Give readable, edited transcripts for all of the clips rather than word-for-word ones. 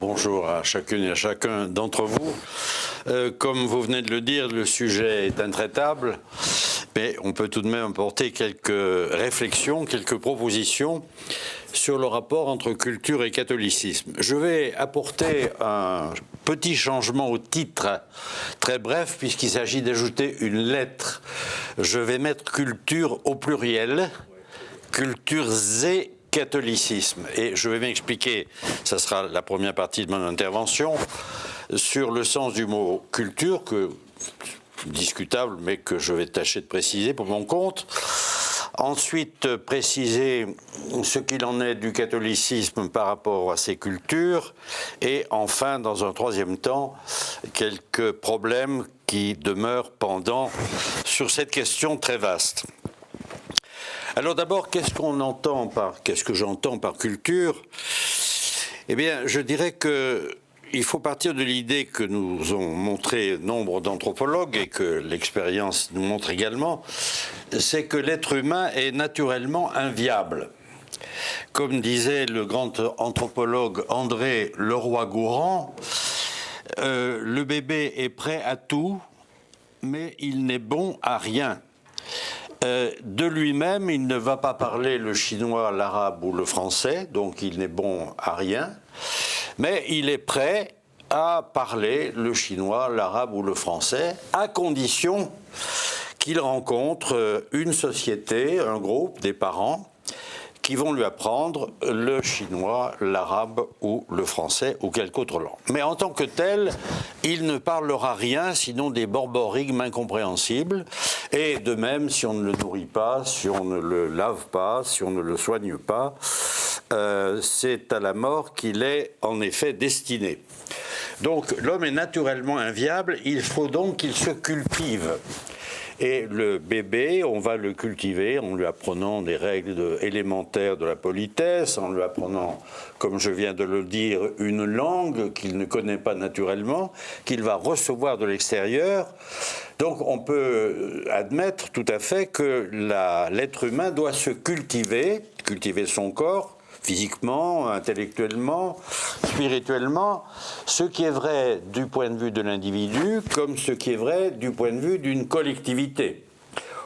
Bonjour à chacune et à chacun d'entre vous. Comme vous venez de le dire, le sujet est intraitable, mais on peut tout de même apporter quelques réflexions, quelques propositions sur le rapport entre culture et catholicisme. Je vais apporter un petit changement au titre, très bref, puisqu'il s'agit d'ajouter une lettre. Je vais mettre culture au pluriel, cultures et catholicisme. Et je vais m'expliquer, ça sera la première partie de mon intervention, sur le sens du mot culture, que discutable, mais que je vais tâcher de préciser pour mon compte. Ensuite, préciser ce qu'il en est du catholicisme par rapport à ces cultures. Et enfin, dans un troisième temps, quelques problèmes qui demeurent pendants sur cette question très vaste. Alors d'abord, qu'est-ce que j'entends par culture? Eh bien, je dirais qu'il faut partir de l'idée que nous ont montré nombre d'anthropologues et que l'expérience nous montre également, c'est que l'être humain est naturellement inviable. Comme disait le grand anthropologue André Leroi-Gourhan, le bébé est prêt à tout, mais il n'est bon à rien. De lui-même, il ne va pas parler le chinois, l'arabe ou le français, donc il n'est bon à rien, mais il est prêt à parler le chinois, l'arabe ou le français, à condition qu'il rencontre une société, un groupe, des parents, qui vont lui apprendre le chinois, l'arabe ou le français ou quelque autre langue. Mais en tant que tel, il ne parlera rien sinon des borborigmes incompréhensibles. Et de même, si on ne le nourrit pas, si on ne le lave pas, si on ne le soigne pas, c'est à la mort qu'il est en effet destiné. Donc l'homme est naturellement inviable, il faut donc qu'il se cultive. Et le bébé, on va le cultiver en lui apprenant des règles élémentaires de la politesse, en lui apprenant, comme je viens de le dire, une langue qu'il ne connaît pas naturellement, qu'il va recevoir de l'extérieur. Donc on peut admettre tout à fait que l'être humain doit se cultiver son corps, physiquement, intellectuellement, spirituellement, ce qui est vrai du point de vue de l'individu comme ce qui est vrai du point de vue d'une collectivité.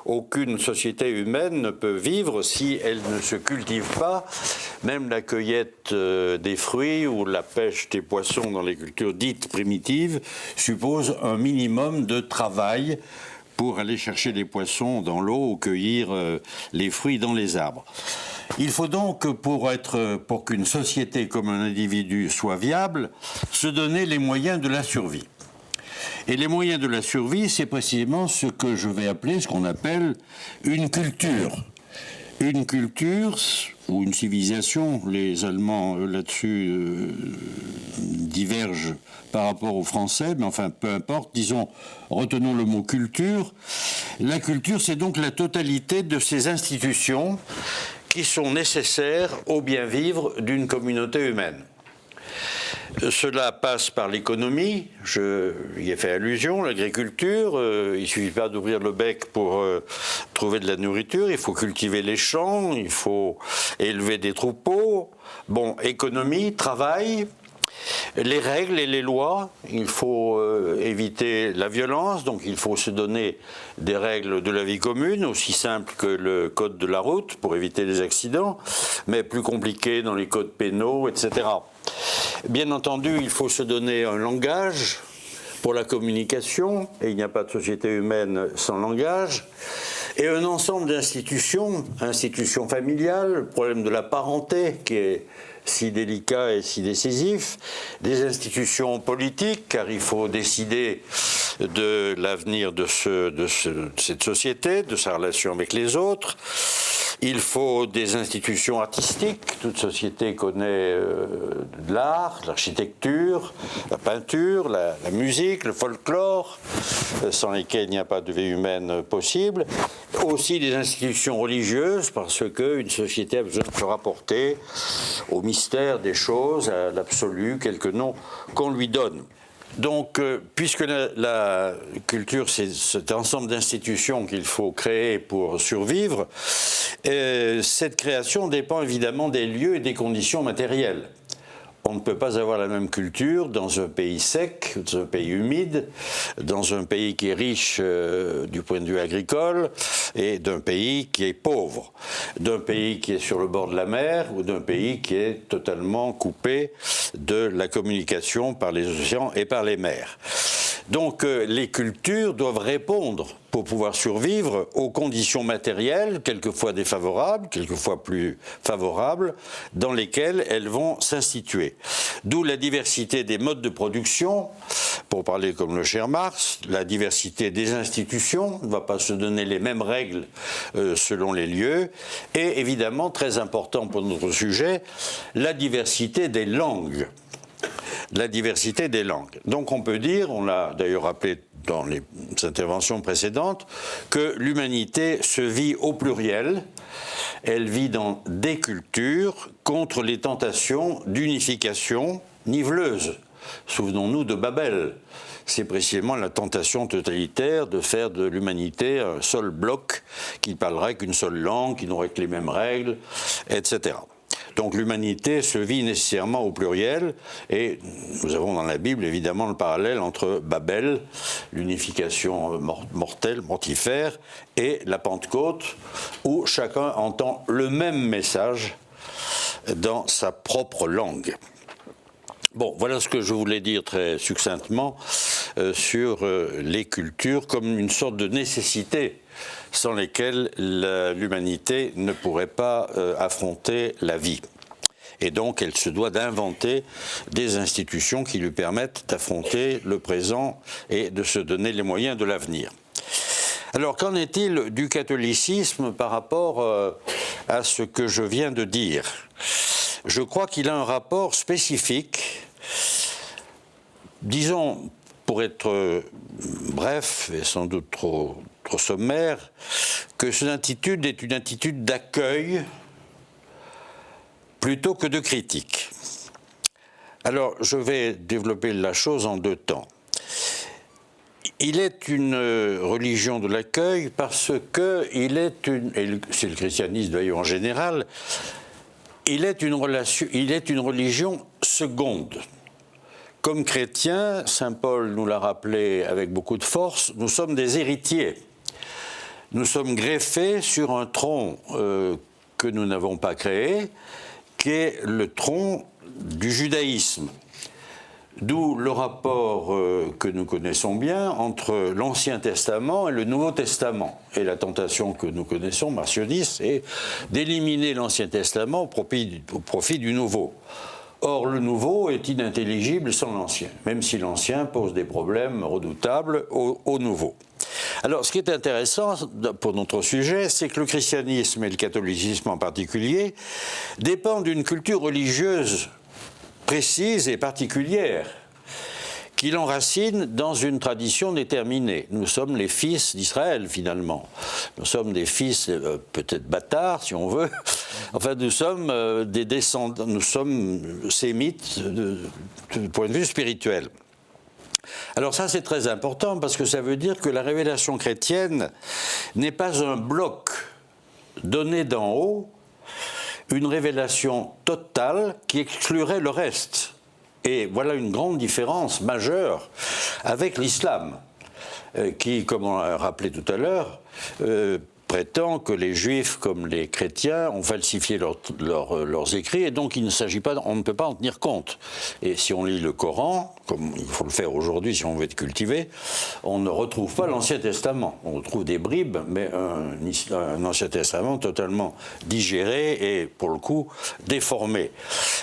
Aucune société humaine ne peut vivre si elle ne se cultive pas. Même la cueillette des fruits ou la pêche des poissons dans les cultures dites primitives suppose un minimum de travail pour aller chercher les poissons dans l'eau ou cueillir les fruits dans les arbres. Il faut donc, pour qu'une société comme un individu soit viable, se donner les moyens de la survie. Et les moyens de la survie, c'est précisément ce que je vais appeler, ce qu'on appelle une culture. Une culture ou une civilisation, les Allemands là-dessus divergent par rapport aux Français, mais enfin peu importe, disons, retenons le mot culture. La culture, c'est donc la totalité de ces institutions qui sont nécessaires au bien vivre d'une communauté humaine. Cela passe par l'économie, je y ai fait allusion, l'agriculture, il ne suffit pas d'ouvrir le bec pour trouver de la nourriture, il faut cultiver les champs, il faut élever des troupeaux. Bon, économie, travail, les règles et les lois, il faut éviter la violence, donc il faut se donner des règles de la vie commune, aussi simples que le code de la route pour éviter les accidents, mais plus compliqués dans les codes pénaux, etc. Bien entendu, il faut se donner un langage pour la communication, et il n'y a pas de société humaine sans langage, et un ensemble d'institutions, institutions familiales, le problème de la parenté qui est si délicat et si décisif, des institutions politiques, car il faut décider de l'avenir de cette société, de sa relation avec les autres. Il faut des institutions artistiques. Toute société connaît de l'art, l'architecture, la peinture, la musique, le folklore, sans lesquels il n'y a pas de vie humaine possible. Aussi des institutions religieuses, parce qu'une société a besoin de se rapporter au mystère des choses, à l'absolu, quelque nom qu'on lui donne. Donc, puisque la culture, c'est cet ensemble d'institutions qu'il faut créer pour survivre, cette création dépend évidemment des lieux et des conditions matérielles. on ne peut pas avoir la même culture dans un pays sec, dans un pays humide, dans un pays qui est riche du point de vue agricole et d'un pays qui est pauvre, d'un pays qui est sur le bord de la mer ou d'un pays qui est totalement coupé de la communication par les océans et par les mers. Donc les cultures doivent répondre pour pouvoir survivre aux conditions matérielles, quelquefois défavorables, quelquefois plus favorables, dans lesquelles elles vont s'instituer. D'où la diversité des modes de production, pour parler comme le cher Marx, la diversité des institutions, on ne va pas se donner les mêmes règles selon les lieux, et évidemment, très important pour notre sujet, la diversité des langues. La diversité des langues. Donc on peut dire, on l'a d'ailleurs rappelé dans les interventions précédentes, que l'humanité se vit au pluriel, elle vit dans des cultures contre les tentations d'unification niveleuse. Souvenons-nous de Babel. C'est précisément la tentation totalitaire de faire de l'humanité un seul bloc qui ne parlerait qu'une seule langue, qui n'aurait que les mêmes règles, etc. Donc l'humanité se vit nécessairement au pluriel, et nous avons dans la Bible évidemment le parallèle entre Babel, l'unification mortelle, mortifère, et la Pentecôte, où chacun entend le même message dans sa propre langue. Bon, voilà ce que je voulais dire très succinctement sur les cultures comme une sorte de nécessité sans lesquelles l'humanité ne pourrait pas affronter la vie. Et donc, elle se doit d'inventer des institutions qui lui permettent d'affronter le présent et de se donner les moyens de l'avenir. Alors, qu'en est-il du catholicisme par rapport à ce que je viens de dire ? Je crois qu'il a un rapport spécifique, disons, pour être bref et sans doute trop sommaire, que cette attitude est une attitude d'accueil plutôt que de critique. Alors, je vais développer la chose en deux temps. Il est une religion de l'accueil parce qu'il est une, et c'est le christianisme d'ailleurs en général, il est une religion seconde. Comme chrétiens, saint Paul nous l'a rappelé avec beaucoup de force, nous sommes des héritiers. Nous sommes greffés sur un tronc que nous n'avons pas créé, qui est le tronc du judaïsme. D'où le rapport que nous connaissons bien entre l'Ancien Testament et le Nouveau Testament. Et la tentation que nous connaissons, Marcionis, c'est d'éliminer l'Ancien Testament au profit du Nouveau. Or, le Nouveau est inintelligible sans l'Ancien, même si l'Ancien pose des problèmes redoutables au Nouveau. Alors, ce qui est intéressant pour notre sujet, c'est que le christianisme et le catholicisme en particulier dépendent d'une culture religieuse précise et particulière qui l'enracine dans une tradition déterminée. Nous sommes les fils d'Israël, finalement. Nous sommes des fils, peut-être bâtards, si on veut. Enfin, nous sommes des descendants, nous sommes sémites du point de vue spirituel. Alors ça, c'est très important parce que ça veut dire que la révélation chrétienne n'est pas un bloc donné d'en haut, une révélation totale qui exclurait le reste. Et voilà une grande différence majeure avec l'islam, qui, comme on l'a rappelé tout à l'heure, prétend que les juifs comme les chrétiens ont falsifié leurs écrits et donc il ne s'agit pas, on ne peut pas en tenir compte. Et si on lit le Coran, comme il faut le faire aujourd'hui si on veut être cultivé, on ne retrouve pas l'Ancien Testament. On retrouve des bribes, mais un Ancien Testament totalement digéré et pour le coup déformé.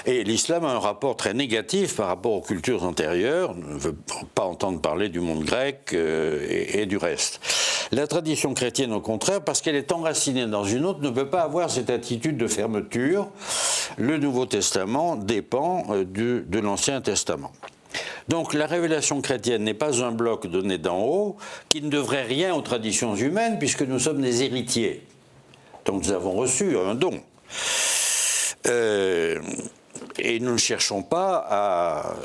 Et l'islam a un rapport très négatif par rapport aux cultures antérieures, ne veut pas entendre parler du monde grec et du reste. La tradition chrétienne, au contraire, parce qu'elle est enracinée dans une autre, ne peut pas avoir cette attitude de fermeture. Le Nouveau Testament dépend de l'Ancien Testament. Donc la révélation chrétienne n'est pas un bloc donné d'en haut, qui ne devrait rien aux traditions humaines, puisque nous sommes des héritiers. Donc nous avons reçu un don. Et nous ne cherchons pas à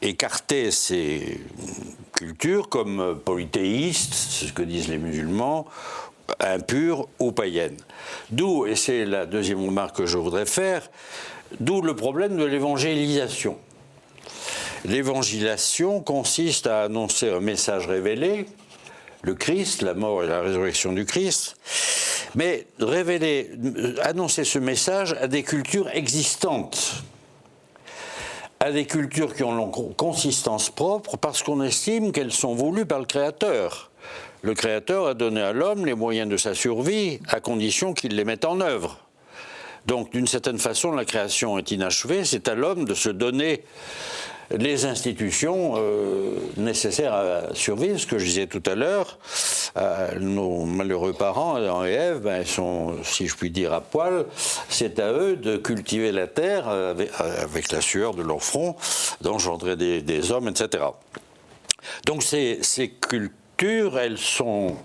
écarter ces cultures comme polythéistes, c'est ce que disent les musulmans, impures ou païennes. D'où, et c'est la deuxième remarque que je voudrais faire, D'où le problème de l'évangélisation. L'évangélisation consiste à annoncer un message révélé, le Christ, la mort et la résurrection du Christ, mais annoncer ce message à des cultures existantes, à des cultures qui ont leur consistance propre parce qu'on estime qu'elles sont voulues par le Créateur. Le Créateur a donné à l'homme les moyens de sa survie à condition qu'il les mette en œuvre. Donc, d'une certaine façon, la création est inachevée, c'est à l'homme de se donner les institutions nécessaires à survivre. Ce que je disais tout à l'heure, nos malheureux parents, Adam et Ève, ben, ils sont, si je puis dire, à poil. C'est à eux de cultiver la terre avec la sueur de leur front, d'engendrer des hommes, etc. Donc ces cultures, elles sont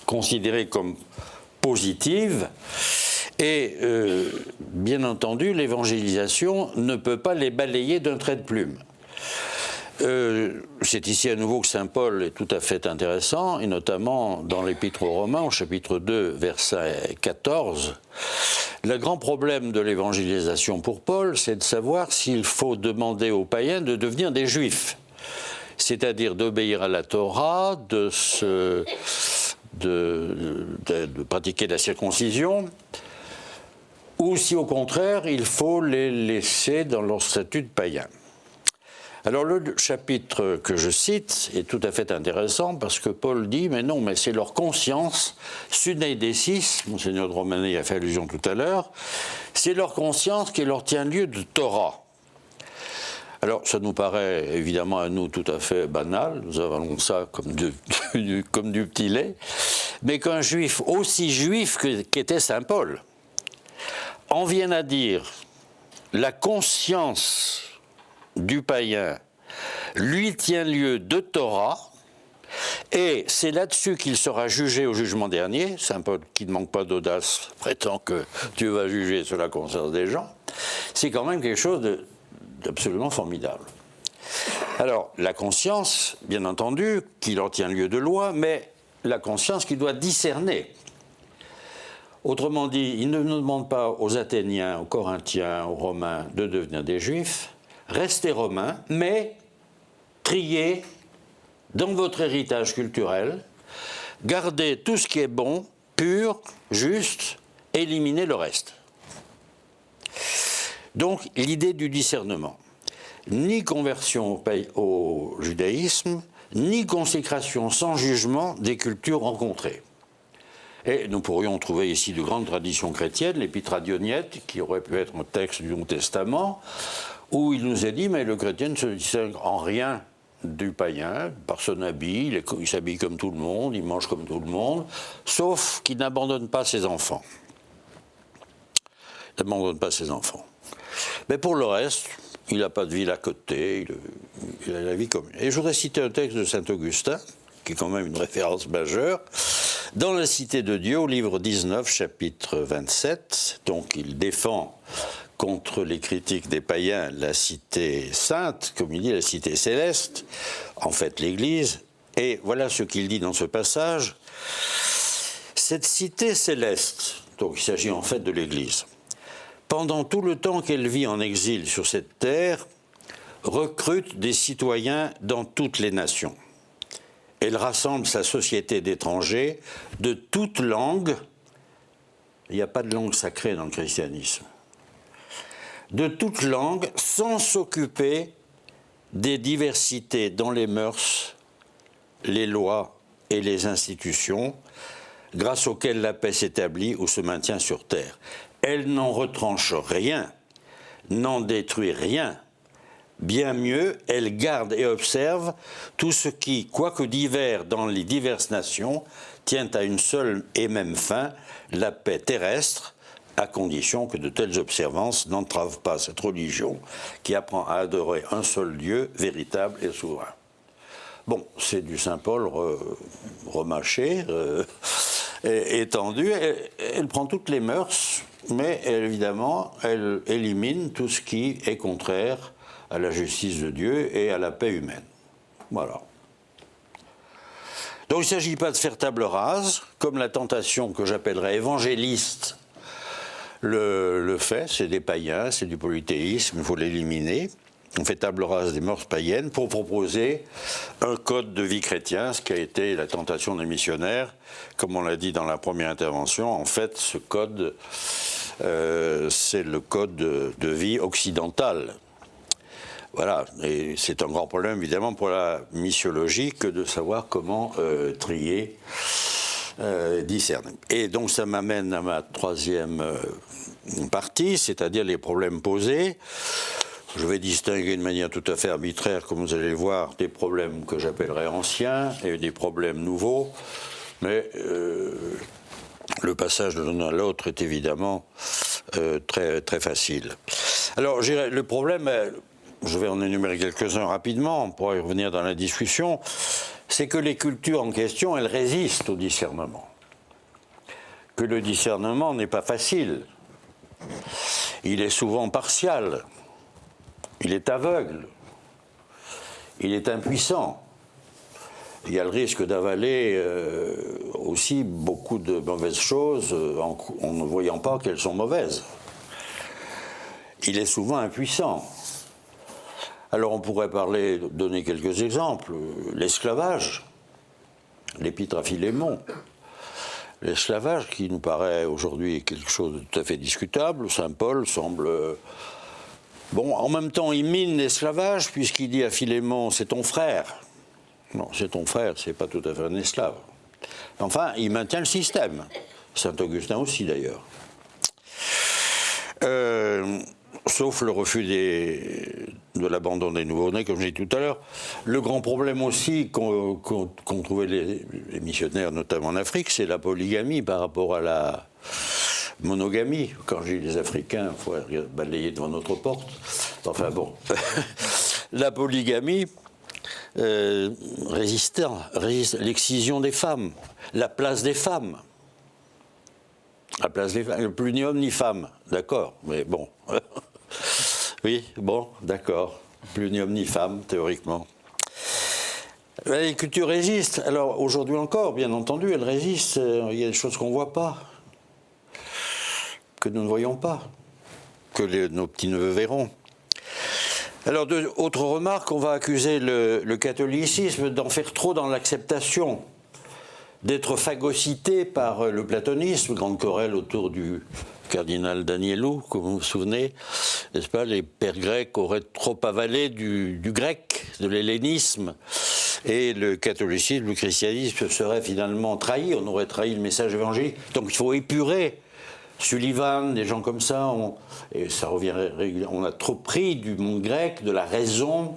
considérées comme positives. Et bien entendu, l'évangélisation ne peut pas les balayer d'un trait de plume. C'est ici à nouveau que saint Paul est tout à fait intéressant, et notamment dans l'Épître aux Romains, au chapitre 2, verset 14. Le grand problème de l'évangélisation pour Paul, c'est de savoir s'il faut demander aux païens de devenir des juifs, c'est-à-dire d'obéir à la Torah, de pratiquer la circoncision, ou si au contraire, il faut les laisser dans leur statut de païen. Alors le chapitre que je cite est tout à fait intéressant parce que Paul dit, mais non, mais c'est leur conscience, Suneidesis, Monseigneur de Romanet y a fait allusion tout à l'heure, c'est leur conscience qui leur tient lieu de Torah. Alors ça nous paraît évidemment à nous tout à fait banal, nous avalons ça comme du petit lait, mais qu'un juif aussi juif qu'était saint Paul en vienne à dire la conscience du païen lui tient lieu de Torah, et c'est là-dessus qu'il sera jugé au jugement dernier. Saint Paul, qui ne manque pas d'audace, prétend que Dieu va juger sur la conscience des gens. C'est quand même quelque chose d'absolument formidable. Alors, la conscience, bien entendu, qui leur tient lieu de loi, mais la conscience qui doit discerner. Autrement dit, il ne nous demande pas aux Athéniens, aux Corinthiens, aux Romains de devenir des Juifs. Restez Romains, mais triez dans votre héritage culturel, gardez tout ce qui est bon, pur, juste, éliminez le reste. Donc, l'idée du discernement. Ni conversion au judaïsme, ni consécration sans jugement des cultures rencontrées. Et nous pourrions trouver ici de grandes traditions chrétiennes, l'Épître à Dionyette, qui aurait pu être un texte du Nouveau Testament, où il nous est dit, mais le chrétien ne se distingue en rien du païen, par son habit, il s'habille comme tout le monde, il mange comme tout le monde, sauf qu'il n'abandonne pas ses enfants. Il n'abandonne pas ses enfants. Mais pour le reste, il n'a pas de ville à côté, il a la vie commune. Et je voudrais citer un texte de saint Augustin, qui est quand même une référence majeure, dans la Cité de Dieu, au livre 19, chapitre 27. Donc il défend contre les critiques des païens la cité sainte, comme il dit, la cité céleste, en fait l'Église. Et voilà ce qu'il dit dans ce passage. Cette cité céleste, donc il s'agit en fait de l'Église, pendant tout le temps qu'elle vit en exil sur cette terre, recrute des citoyens dans toutes les nations. Elle rassemble sa société d'étrangers de toutes langues. Il n'y a pas de langue sacrée dans le christianisme. De toutes langues, sans s'occuper des diversités dans les mœurs, les lois et les institutions, grâce auxquelles la paix s'établit ou se maintient sur terre. Elle n'en retranche rien, n'en détruit rien. Bien mieux, elle garde et observe tout ce qui, quoique divers dans les diverses nations, tient à une seule et même fin, la paix terrestre, à condition que de telles observances n'entravent pas cette religion qui apprend à adorer un seul Dieu véritable et souverain. Bon, c'est du saint Paul remâché, étendu. Elle prend toutes les mœurs, mais évidemment, elle élimine tout ce qui est contraire à la justice de Dieu et à la paix humaine. Voilà. Donc il ne s'agit pas de faire table rase, comme la tentation que j'appellerais évangéliste le fait, c'est des païens, c'est du polythéisme, il faut l'éliminer. On fait table rase des mœurs païennes pour proposer un code de vie chrétien, ce qui a été la tentation des missionnaires. Comme on l'a dit dans la première intervention, en fait, ce code, c'est le code de vie occidental. Voilà, et c'est un grand problème évidemment pour la missiologie que de savoir comment trier, discerner. Et donc ça m'amène à ma troisième partie, c'est-à-dire les problèmes posés. Je vais distinguer de manière tout à fait arbitraire, comme vous allez le voir, des problèmes que j'appellerais anciens et des problèmes nouveaux. Mais le passage de l'un à l'autre est évidemment très, très facile. Alors, le problème, je vais en énumérer quelques-uns rapidement, on pourra y revenir dans la discussion, c'est que les cultures en question, elles résistent au discernement. Que le discernement n'est pas facile. Il est souvent partial. Il est aveugle, il est impuissant. Il y a le risque d'avaler aussi beaucoup de mauvaises choses en ne voyant pas qu'elles sont mauvaises. Il est souvent impuissant. Alors on pourrait donner quelques exemples. L'esclavage, l'épître à Philémon. L'esclavage qui nous paraît aujourd'hui quelque chose de tout à fait discutable. Saint Paul semble... Bon, en même temps, il mine l'esclavage, puisqu'il dit à Philémon, c'est ton frère. Non, c'est ton frère, c'est pas tout à fait un esclave. Enfin, il maintient le système. Saint Augustin aussi, d'ailleurs. Sauf le refus de l'abandon des nouveau-nés, comme j'ai dit tout à l'heure. Le grand problème aussi qu'ont trouvé les missionnaires, notamment en Afrique, c'est la polygamie par rapport à la monogamie. Quand j'ai les Africains, il faut balayer devant notre porte. Enfin bon, la polygamie résiste l'excision des femmes, la place des femmes. La place des femmes, plus ni homme ni femme, d'accord, mais bon. Oui, bon, d'accord, plus ni homme ni femme, théoriquement. Les cultures résistent. Alors aujourd'hui encore, bien entendu, elles résistent. Il y a des choses qu'on ne voit pas, que nous ne voyons pas, que nos petits-neveux verront. Alors, autre remarque, on va accuser le catholicisme d'en faire trop dans l'acceptation, d'être phagocyté par le platonisme, grande querelle autour du cardinal Danielou, comme vous vous souvenez, n'est-ce pas, les pères grecs auraient trop avalé du grec, de l'hellénisme, et le catholicisme, le christianisme serait finalement trahi, on aurait trahi le message évangélique. Donc il faut épurer. Sullivan, des gens comme ça, et ça revient régulièrement, on a trop pris du monde grec, de la raison,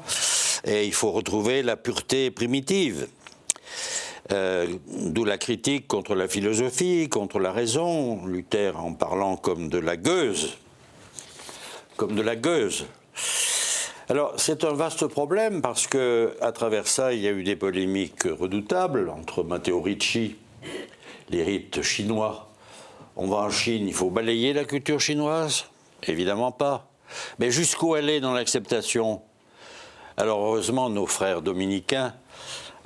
et il faut retrouver la pureté primitive. D'où la critique contre la philosophie, contre la raison, Luther en parlant comme de la gueuse. Comme de la gueuse. Alors, c'est un vaste problème parce que, à travers ça, il y a eu des polémiques redoutables entre Matteo Ricci, les rites chinois. On va en Chine, il faut balayer la culture chinoise? Évidemment pas. Mais jusqu'où aller dans l'acceptation? Alors heureusement, nos frères dominicains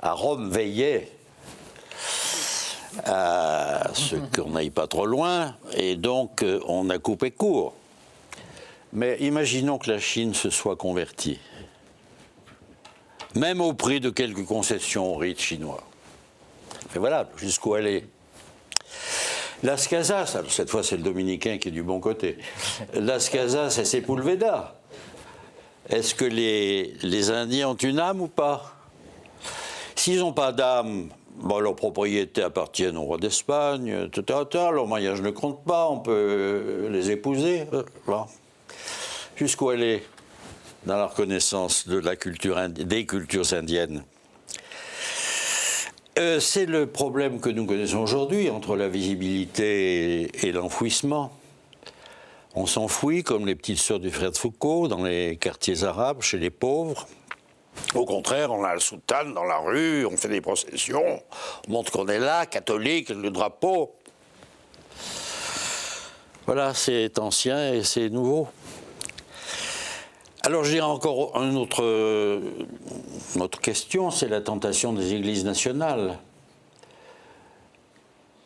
à Rome veillaient à ce qu'on n'aille pas trop loin, et donc on a coupé court. Mais imaginons que la Chine se soit convertie, même au prix de quelques concessions aux rites chinois. Et voilà, jusqu'où aller? Las Casas, cette fois c'est le dominicain qui est du bon côté. Las Casas, c'est Sepulveda. Est-ce que les Indiens ont une âme ou pas? S'ils n'ont pas d'âme, bon, leurs propriétés appartiennent au roi d'Espagne, leur mariage ne compte pas, on peut les épouser. Bon. Jusqu'où aller dans la reconnaissance de la culture des cultures indiennes? C'est le problème que nous connaissons aujourd'hui entre la visibilité et l'enfouissement. On s'enfouit comme les petites sœurs du frère de Foucault dans les quartiers arabes, chez les pauvres. Au contraire, on a le soutane dans la rue, on fait des processions, on montre qu'on est là, catholique, le drapeau. Voilà, c'est ancien et c'est nouveau. Alors, je dirais encore une autre question, c'est la tentation des églises nationales,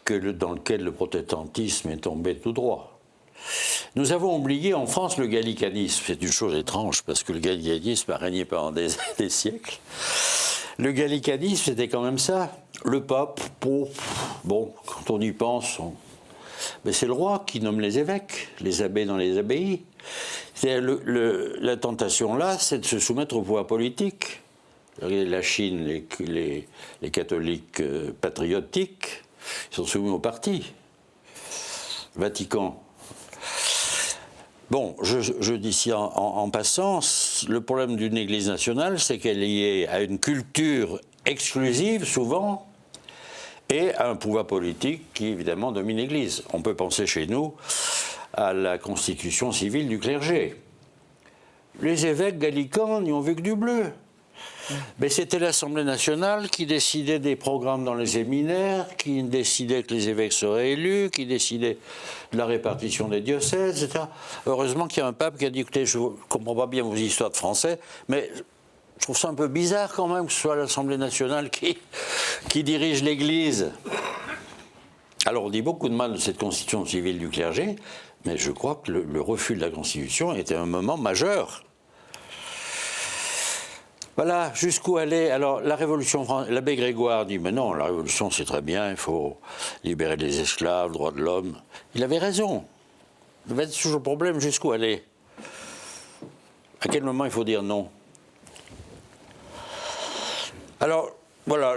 dans laquelle le protestantisme est tombé tout droit. Nous avons oublié en France le gallicanisme. C'est une chose étrange, parce que le gallicanisme a régné pendant des siècles. Le gallicanisme, c'était quand même ça. Le pape, bon, quand on y pense, mais c'est le roi qui nomme les évêques, les abbés dans les abbayes. La tentation là, c'est de se soumettre au pouvoir politique. Regardez la Chine, les catholiques patriotiques, ils sont soumis au parti. Vatican. Bon, je dis ici en passant, le problème d'une Église nationale, c'est qu'elle est liée à une culture exclusive, souvent, et à un pouvoir politique qui, évidemment, domine l'Église. On peut penser chez nous à la constitution civile du clergé. Les évêques gallicans n'y ont vu que du bleu. Mais c'était l'Assemblée nationale qui décidait des programmes dans les séminaires, qui décidait que les évêques seraient élus, qui décidait de la répartition des diocèses, etc. Heureusement qu'il y a un pape qui a dit, écoutez, je ne comprends pas bien vos histoires de français, mais je trouve ça un peu bizarre quand même que ce soit l'Assemblée nationale qui dirige l'Église. Alors on dit beaucoup de mal de cette constitution civile du clergé, mais je crois que le refus de la Constitution était un moment majeur. Voilà, jusqu'où aller. Alors, la Révolution française, l'abbé Grégoire dit, mais non, la Révolution, c'est très bien, il faut libérer les esclaves, droits de l'homme. Il avait raison. Il va être toujours le problème, jusqu'où aller. À quel moment il faut dire non? Alors, voilà,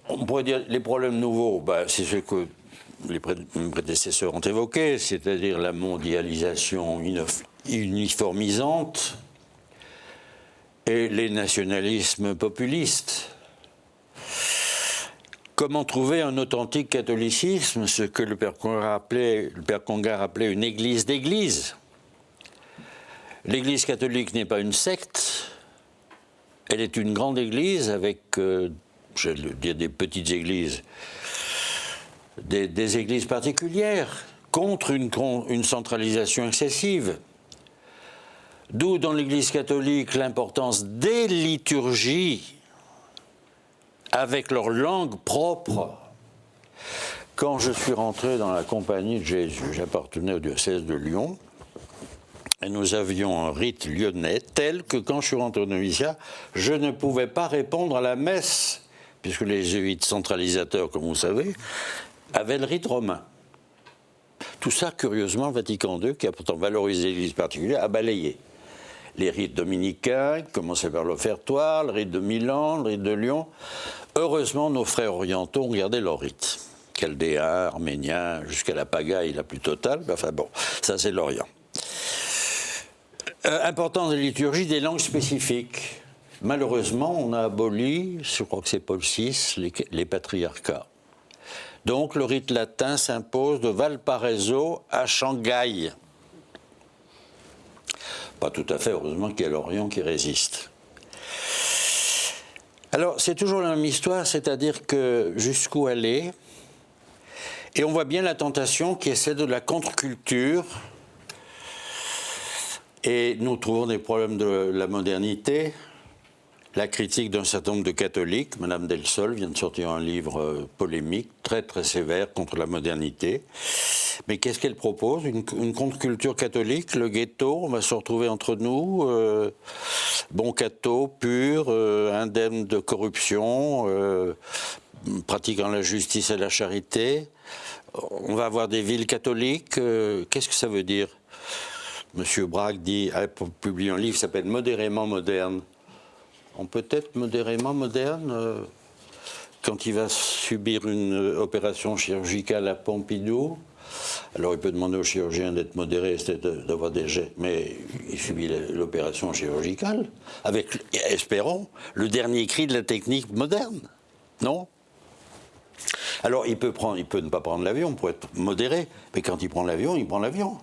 on pourrait dire les problèmes nouveaux, c'est ce que les prédécesseurs ont évoqué, c'est-à-dire la mondialisation uniformisante, et les nationalismes populistes. Comment trouver un authentique catholicisme, ce que le père Congar appelait une église d'église? L'église catholique n'est pas une secte, elle est une grande église avec, je vais le dire, des petites églises, des églises particulières, contre une centralisation excessive. D'où, dans l'Église catholique, l'importance des liturgies avec leur langue propre. Quand je suis rentré dans la Compagnie de Jésus, j'appartenais au diocèse de Lyon, et nous avions un rite lyonnais tel que quand je suis rentré au noviciat, je ne pouvais pas répondre à la messe, puisque les jésuites centralisateurs, comme vous savez, avaient le rite romain. Tout ça, curieusement, Vatican II, qui a pourtant valorisé l'Église particulière, a balayé. Les rites dominicains, qui commençaient par l'offertoire, le rite de Milan, le rite de Lyon. Heureusement, nos frères orientaux ont gardé leur rite. Chaldéens, arméniens, jusqu'à la pagaille la plus totale. Enfin bon, ça c'est l'Orient. Importance des liturgies, des langues spécifiques. Malheureusement, on a aboli, je crois que c'est Paul VI, les patriarcats. Donc le rite latin s'impose de Valparaiso à Shanghai. Pas tout à fait, heureusement qu'il y a l'Orient qui résiste. Alors, c'est toujours la même histoire, c'est-à-dire que jusqu'où aller, et on voit bien la tentation qui est celle de la contre-culture, et nous trouvons des problèmes de la modernité, la critique d'un certain nombre de catholiques. Madame Delsol vient de sortir un livre polémique, très très sévère contre la modernité. Mais qu'est-ce qu'elle propose? Une contre-culture catholique, le ghetto, on va se retrouver entre nous, bon catho, pur, indemne de corruption, pratiquant la justice et la charité. On va avoir des villes catholiques. Qu'est-ce que ça veut dire? Monsieur Braque a publié un livre qui s'appelle « Modérément moderne ». On peut être modérément moderne quand il va subir une opération chirurgicale à Pompidou. Alors il peut demander au chirurgien d'être modéré, d'avoir des jets, mais il subit l'opération chirurgicale avec, espérons, le dernier cri de la technique moderne, non? Alors il peut ne pas prendre l'avion pour être modéré, mais quand il prend l'avion, il prend l'avion.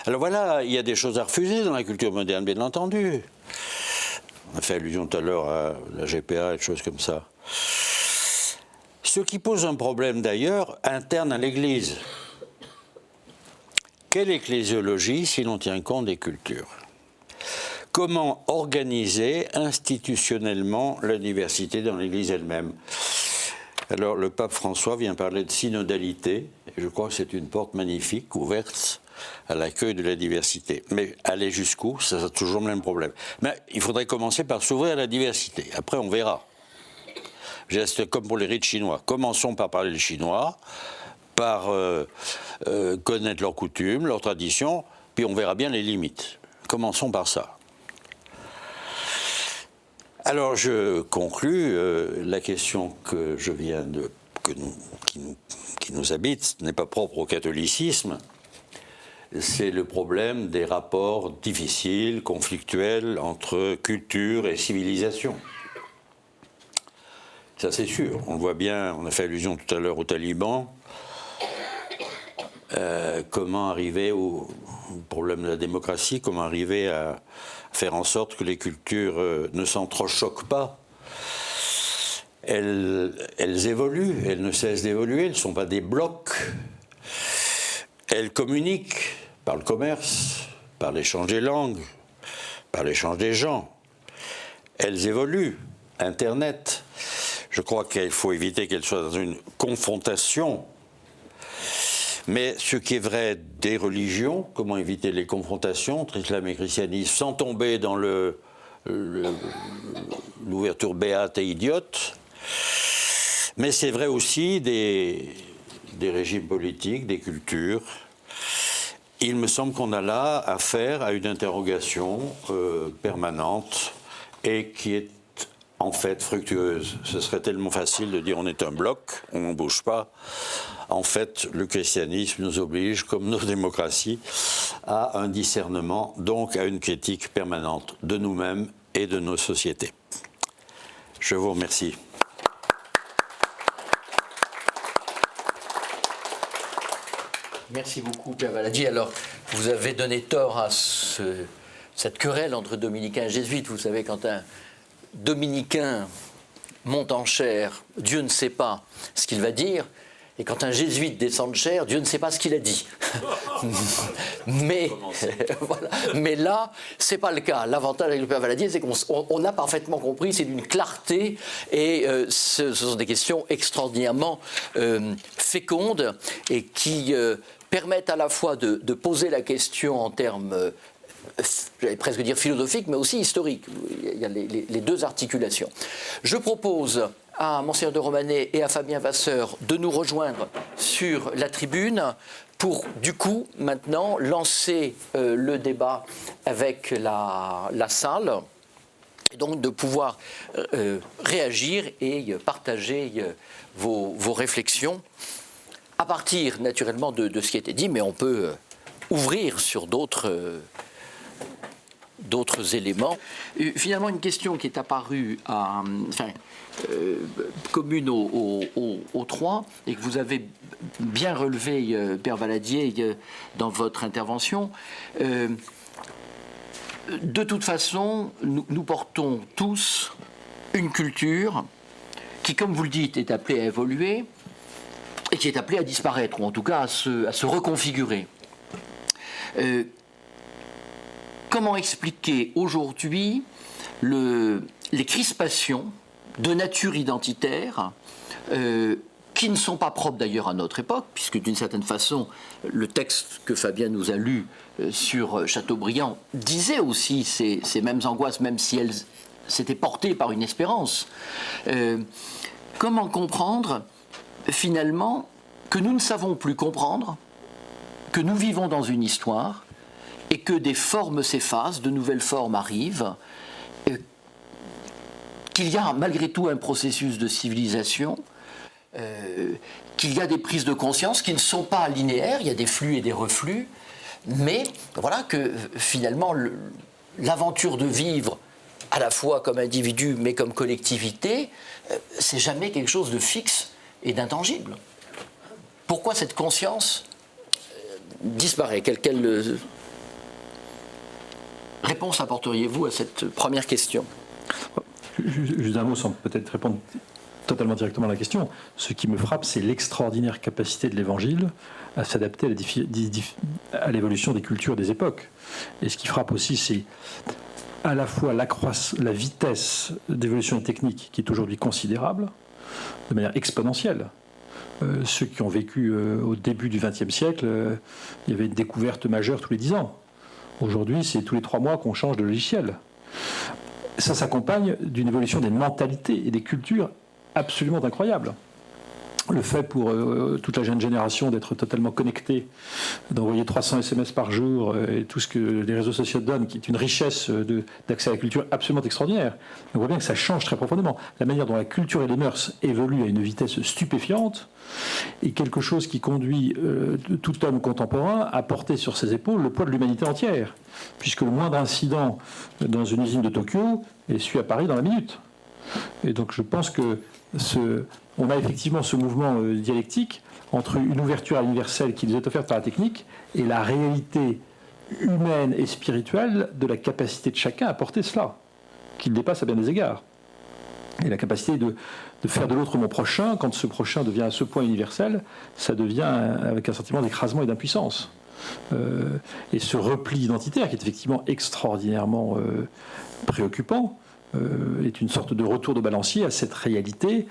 Alors voilà, il y a des choses à refuser dans la culture moderne, bien entendu. On a fait allusion tout à l'heure à la GPA et des choses comme ça. Ce qui pose un problème d'ailleurs interne à l'Église. Quelle ecclésiologie si l'on tient compte des cultures? Comment organiser institutionnellement la diversité dans l'Église elle-même? Alors, le pape François vient parler de synodalité, et je crois que c'est une porte magnifique, ouverte à l'accueil de la diversité. Mais aller jusqu'où, ça a toujours le même problème. Mais il faudrait commencer par s'ouvrir à la diversité. Après, on verra. C'est comme pour les rites chinois. Commençons par parler le chinois, par connaître leurs coutumes, leurs traditions, puis on verra bien les limites. Commençons par ça. Alors je conclus, la question que je viens de, qui nous habite n'est pas propre au catholicisme, c'est le problème des rapports difficiles, conflictuels entre culture et civilisation. Ça c'est sûr, on le voit bien, on a fait allusion tout à l'heure aux talibans. Comment arriver au problème de la démocratie, comment arriver à faire en sorte que les cultures ne s'entrechoquent pas. Elles évoluent, elles ne cessent d'évoluer, elles ne sont pas des blocs. Elles communiquent par le commerce, par l'échange des langues, par l'échange des gens. Elles évoluent, Internet. Je crois qu'il faut éviter qu'elles soient dans une confrontation. Mais ce qui est vrai des religions, comment éviter les confrontations entre islam et christianisme sans tomber dans l'ouverture béate et idiote. Mais c'est vrai aussi des régimes politiques, des cultures. Il me semble qu'on a là affaire à une interrogation permanente et qui est en fait fructueuse. Ce serait tellement facile de dire on est un bloc, on ne bouge pas. En fait, le christianisme nous oblige, comme nos démocraties, à un discernement, donc à une critique permanente de nous-mêmes et de nos sociétés. Je vous remercie. Merci beaucoup, Père Valadier. Alors, vous avez donné tort à cette querelle entre dominicains et jésuites. Vous savez, quand un dominicain monte en chair, Dieu ne sait pas ce qu'il va dire. Et quand un jésuite descend de chair, Dieu ne sait pas ce qu'il a dit. Mais, voilà. Mais là, ce n'est pas le cas. L'avantage avec le Père Valadier, c'est qu'on a parfaitement compris, c'est d'une clarté, et ce sont des questions extraordinairement fécondes et qui permettent à la fois de poser la question en termes, j'allais presque dire philosophiques, mais aussi historiques. Il y a les deux articulations. Je propose à Monseigneur de Romanet et à Fabien Vasseur de nous rejoindre sur la tribune pour, du coup, maintenant, lancer le débat avec la salle, et donc de pouvoir réagir et partager vos réflexions, à partir, naturellement, de ce qui a été dit, mais on peut ouvrir sur d'autres éléments. Finalement, une question qui est apparue commune aux trois, et que vous avez bien relevé, Père Valadier, dans votre intervention. De toute façon, nous portons tous une culture qui, comme vous le dites, est appelée à évoluer et qui est appelée à disparaître, ou en tout cas à se reconfigurer. Comment expliquer aujourd'hui les crispations de nature identitaire qui ne sont pas propres d'ailleurs à notre époque, puisque d'une certaine façon, le texte que Fabien nous a lu sur Chateaubriand disait aussi ces mêmes angoisses, même si elles s'étaient portées par une espérance. Comment comprendre finalement que nous ne savons plus comprendre, que nous vivons dans une histoire et que des formes s'effacent, de nouvelles formes arrivent, qu'il y a malgré tout un processus de civilisation, qu'il y a des prises de conscience qui ne sont pas linéaires, il y a des flux et des reflux, mais voilà que finalement l'aventure de vivre à la fois comme individu mais comme collectivité, c'est jamais quelque chose de fixe et d'intangible. Pourquoi cette conscience disparaît? Quelle réponse apporteriez-vous à cette première question? Juste un mot sans peut-être répondre totalement directement à la question. Ce qui me frappe, c'est l'extraordinaire capacité de l'Évangile à s'adapter à l'évolution des cultures des époques. Et ce qui frappe aussi, c'est à la fois la vitesse d'évolution technique qui est aujourd'hui considérable, de manière exponentielle. Ceux qui ont vécu au début du XXe siècle, il y avait une découverte majeure tous les 10 ans. Aujourd'hui, c'est tous les 3 mois qu'on change de logiciel. Ça s'accompagne d'une évolution des mentalités et des cultures absolument incroyable. Le fait pour toute la jeune génération d'être totalement connectée, d'envoyer 300 SMS par jour et tout ce que les réseaux sociaux donnent, qui est une richesse d'accès à la culture absolument extraordinaire. On voit bien que ça change très profondément. La manière dont la culture et les mœurs évoluent à une vitesse stupéfiante est quelque chose qui conduit tout homme contemporain à porter sur ses épaules le poids de l'humanité entière, puisque le moindre incident dans une usine de Tokyo est su à Paris dans la minute. Et donc je pense que on a effectivement ce mouvement dialectique entre une ouverture à l'universel qui nous est offerte par la technique et la réalité humaine et spirituelle de la capacité de chacun à porter cela, qui le dépasse à bien des égards. Et la capacité de faire de l'autre mon prochain, quand ce prochain devient à ce point universel, ça devient avec un sentiment d'écrasement et d'impuissance. Et ce repli identitaire, qui est effectivement extraordinairement préoccupant, est une sorte de retour de balancier à cette réalité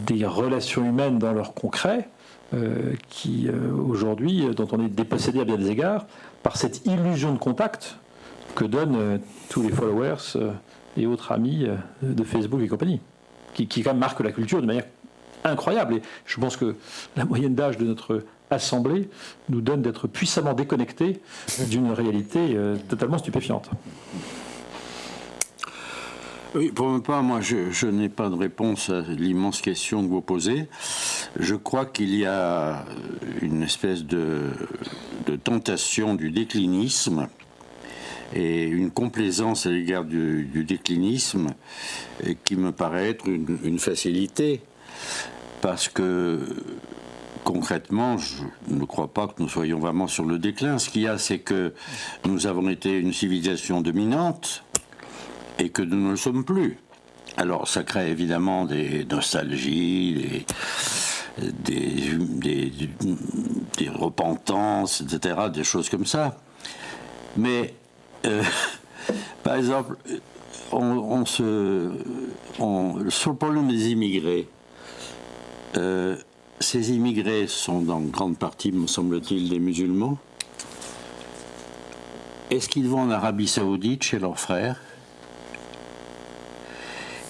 des relations humaines dans leur concret, qui aujourd'hui, dont on est dépossédé à bien des égards, par cette illusion de contact que donnent tous les followers et autres amis de Facebook et compagnie, qui quand même marquent la culture de manière incroyable. Et je pense que la moyenne d'âge de notre Assemblée nous donne d'être puissamment déconnectés d'une réalité totalement stupéfiante. Oui, pour ma part, moi, je n'ai pas de réponse à l'immense question que vous posez. Je crois qu'il y a une espèce de tentation du déclinisme et une complaisance à l'égard du déclinisme qui me paraît être une facilité. Parce que, concrètement, je ne crois pas que nous soyons vraiment sur le déclin. Ce qu'il y a, c'est que nous avons été une civilisation dominante, et que nous ne le sommes plus. Alors ça crée évidemment des nostalgies, des repentances, etc., des choses comme ça. Mais, par exemple, sur le problème des immigrés, ces immigrés sont en grande partie, me semble-t-il, des musulmans. Est-ce qu'ils vont en Arabie Saoudite chez leurs frères ?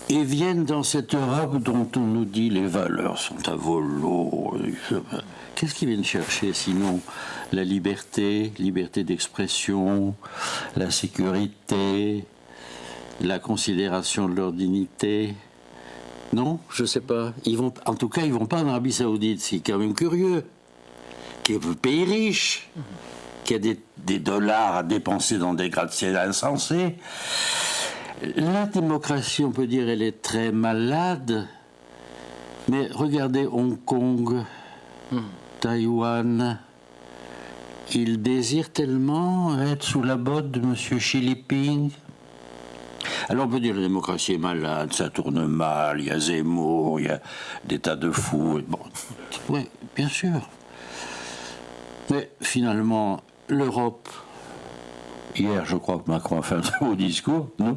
Et viennent dans cette Europe dont on nous dit les valeurs sont à volo. Qu'est-ce qu'ils viennent chercher sinon la liberté d'expression, la sécurité, la considération de leur dignité? Non, je ne sais pas. En tout cas, ils ne vont pas en Arabie Saoudite. C'est quand même curieux. Qui est un pays riche, qui a des dollars à dépenser dans des gratte-ciel insensés. La démocratie, on peut dire, elle est très malade, mais regardez Hong Kong, Taïwan, ils désirent tellement être sous la botte de M. Xi Jinping. Alors on peut dire la démocratie est malade, ça tourne mal, il y a Zemmour, il y a des tas de fous. Bon, oui, bien sûr. Mais finalement, l'Europe... Hier, je crois que Macron a fait un très beau discours, non ?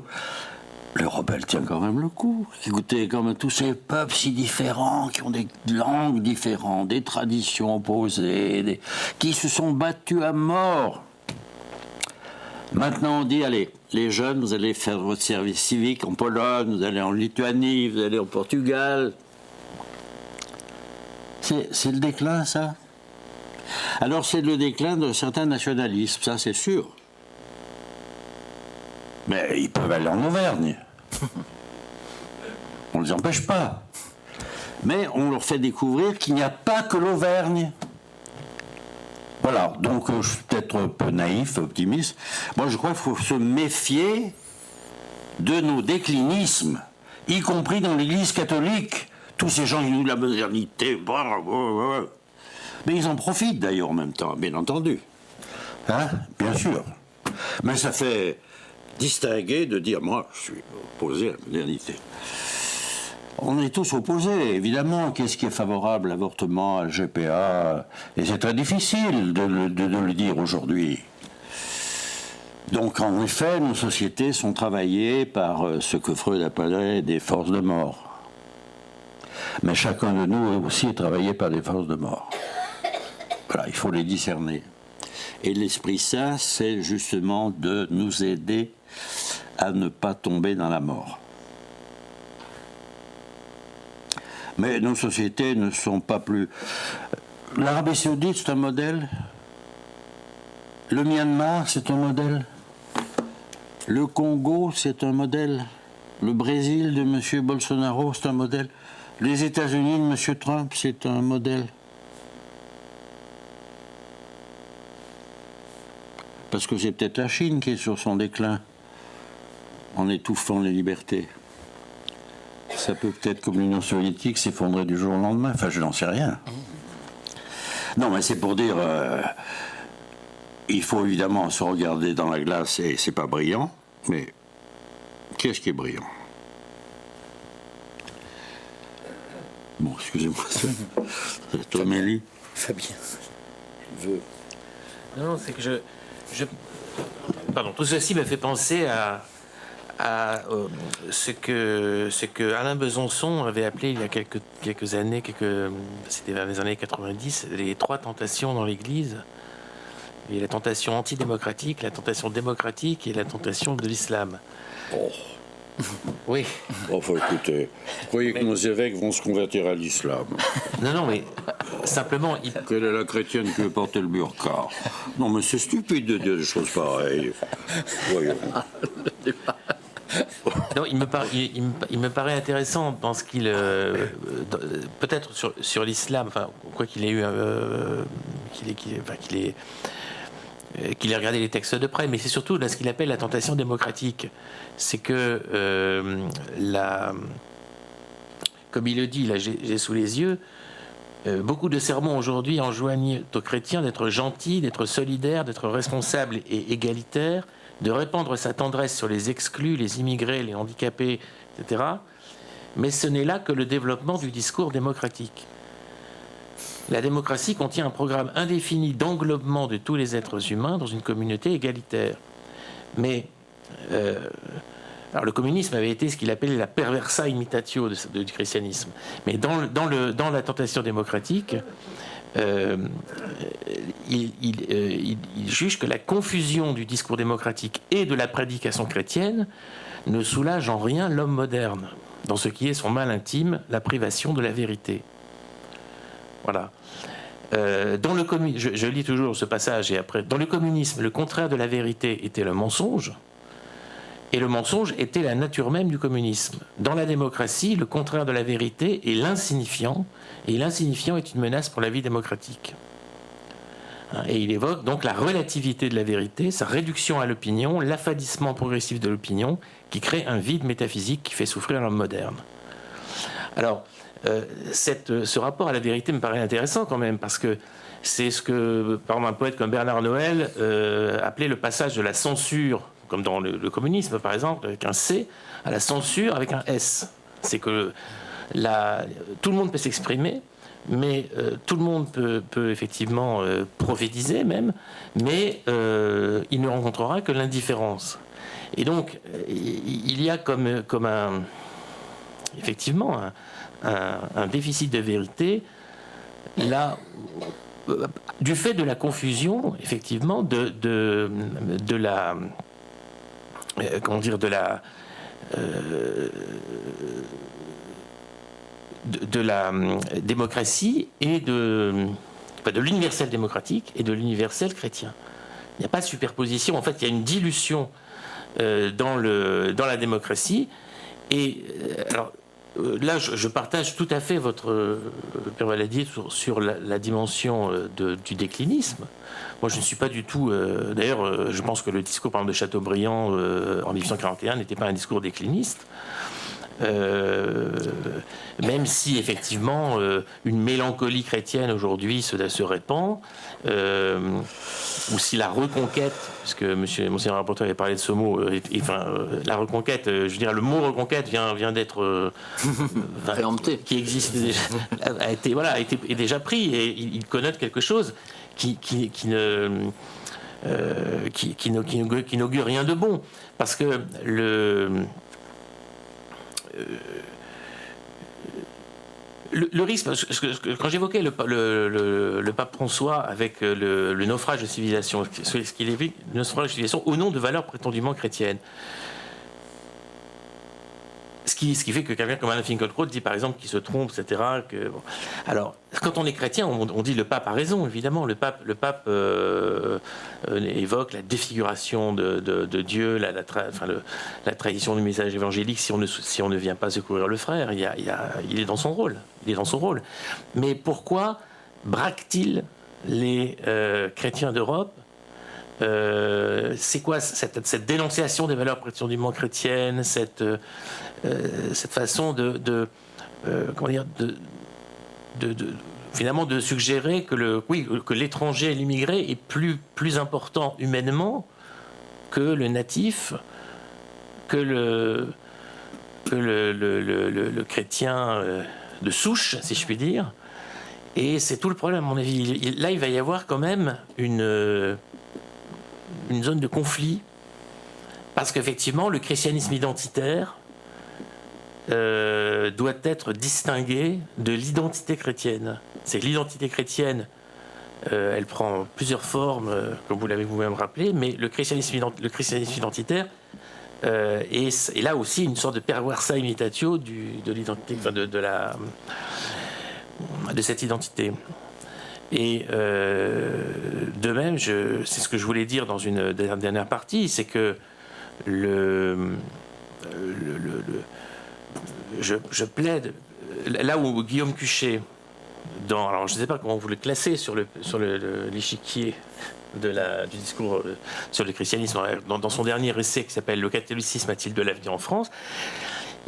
L'Europe, elle tient quand même le coup. Écoutez, quand même, tous ces peuples si différents, qui ont des langues différentes, des traditions opposées, qui se sont battus à mort. Maintenant, on dit, allez, les jeunes, vous allez faire votre service civique en Pologne, vous allez en Lituanie, vous allez au Portugal. C'est le déclin, ça ? Alors, c'est le déclin de certains nationalismes, ça, c'est sûr. Mais ils peuvent aller en Auvergne. On ne les empêche pas. Mais on leur fait découvrir qu'il n'y a pas que l'Auvergne. Voilà, donc je suis peut-être un peu naïf, optimiste. Moi, je crois qu'il faut se méfier de nos déclinismes, y compris dans l'Église catholique. Tous ces gens qui nous la modernité. Mais ils en profitent d'ailleurs en même temps, bien entendu. Hein ? Bien sûr. Mais ça fait... distinguer de dire, moi, je suis opposé à la modernité. On est tous opposés, évidemment. Qu'est-ce qui est favorable à l'avortement, à la GPA? Et c'est très difficile de le dire aujourd'hui. Donc, en effet, nos sociétés sont travaillées par ce que Freud appelait des forces de mort. Mais chacun de nous aussi est travaillé par des forces de mort. Voilà, il faut les discerner. Et l'Esprit Saint, c'est justement de nous aider à ne pas tomber dans la mort. Mais nos sociétés ne sont pas plus... L'Arabie Saoudite, c'est un modèle. Le Myanmar, c'est un modèle. Le Congo, c'est un modèle. Le Brésil de M. Bolsonaro, c'est un modèle. Les États-Unis de M. Trump, c'est un modèle. Parce que c'est peut-être la Chine qui est sur son déclin, en étouffant les libertés. Ça peut peut-être, comme l'Union soviétique, s'effondrer du jour au lendemain. Enfin, je n'en sais rien. Non, mais c'est pour dire... il faut évidemment se regarder dans la glace, et c'est pas brillant, mais qu'est-ce qui est brillant? Bon, excusez-moi, c'est toi, Mélie. Fabien veut. Non, c'est que pardon, tout ceci me fait penser à ce que Alain Besançon avait appelé il y a quelques années, c'était vers les années 90, les 3 tentations dans l'Église. Il y a la tentation antidémocratique, la tentation démocratique et la tentation de l'islam. Oh. Oui. Enfin, écoutez, vous croyez que nos évêques vont se convertir à l'islam? Non, mais simplement... Quelle est la chrétienne qui veut porter le burqa? Non, mais c'est stupide de dire des choses pareilles. Voyons. Non, il me paraît intéressant dans ce qu'il... peut-être sur l'islam, enfin, quoi qu'il ait eu... qu'il ait regardé les textes de près, mais c'est surtout là ce qu'il appelle la tentation démocratique. C'est que, comme il le dit, là j'ai sous les yeux, beaucoup de sermons aujourd'hui enjoignent aux chrétiens d'être gentils, d'être solidaires, d'être responsables et égalitaires, de répandre sa tendresse sur les exclus, les immigrés, les handicapés, etc. Mais ce n'est là que le développement du discours démocratique. La démocratie contient un programme indéfini d'englobement de tous les êtres humains dans une communauté égalitaire. Mais alors le communisme avait été ce qu'il appelait la perversa imitatio du christianisme. Mais dans la tentation démocratique, il juge que la confusion du discours démocratique et de la prédication chrétienne ne soulage en rien l'homme moderne, dans ce qui est son mal intime, la privation de la vérité. Voilà. Je lis toujours ce passage et après. Dans le communisme, le contraire de la vérité était le mensonge, et le mensonge était la nature même du communisme. Dans la démocratie, le contraire de la vérité est l'insignifiant, et l'insignifiant est une menace pour la vie démocratique. Et il évoque donc la relativité de la vérité, sa réduction à l'opinion, l'affadissement progressif de l'opinion, qui crée un vide métaphysique qui fait souffrir l'homme moderne. Alors, ce rapport à la vérité me paraît intéressant quand même, parce que c'est ce que, par exemple, un poète comme Bernard Noël appelait le passage de la censure, comme dans le communisme par exemple, avec un C, à la censure avec un S. C'est que tout le monde peut s'exprimer, mais tout le monde peut effectivement prophétiser même, mais il ne rencontrera que l'indifférence. Et donc, il y a comme effectivement un déficit de vérité là, du fait de la confusion, effectivement, de la comment dire, de la démocratie et de l'universel démocratique et de l'universel chrétien. Il n'y a pas de superposition. En fait, il y a une dilution dans la démocratie. Et alors là, je partage tout à fait votre Père Valadier sur la dimension du déclinisme. Moi, je ne suis pas du tout... D'ailleurs, je pense que le discours, par exemple, de Chateaubriand en 1841 n'était pas un discours décliniste. Même si effectivement une mélancolie chrétienne aujourd'hui se répand, ou si la reconquête, puisque monsieur rapporteur avait parlé de ce mot, la reconquête, je veux dire, le mot reconquête vient d'être préempté, qui existe déjà, est déjà pris, et il connote quelque chose qui n'augure rien de bon, parce que Le risque, quand j'évoquais le pape François avec le naufrage de civilisation, ce qu'il évite, le naufrage de civilisation au nom de valeurs prétendument chrétiennes. Ce qui fait que quelqu'un comme Alain Finkielkraut dit par exemple qu'il se trompe, etc. Bon. Alors, quand on est chrétien, on dit le pape a raison, évidemment. Le pape évoque la défiguration de Dieu, la trahison du message évangélique si on ne vient pas secourir le frère. Il est dans son rôle. Mais pourquoi braque-t-il les chrétiens d'Europe? C'est quoi cette dénonciation des valeurs prétendument chrétiennes, cette façon finalement de suggérer que l'étranger et l'immigré est plus important humainement que le natif, que le chrétien de souche, si je puis dire. Et c'est tout le problème, à mon avis. Là, il va y avoir quand même une zone de conflit, parce qu'effectivement, le christianisme identitaire doit être distingué de l'identité chrétienne. C'est que l'identité chrétienne, elle prend plusieurs formes, comme vous l'avez vous-même rappelé, mais le christianisme identitaire est là aussi une sorte de perversa imitatio de l'identité, enfin de cette identité. Et de même, c'est ce que je voulais dire dans une dernière partie, c'est que je plaide, là où Guillaume Cuchet, alors je ne sais pas comment vous le classez sur l'échiquier du discours sur le christianisme, dans son dernier essai qui s'appelle « Le catholicisme a-t-il de l'avenir en France ?»,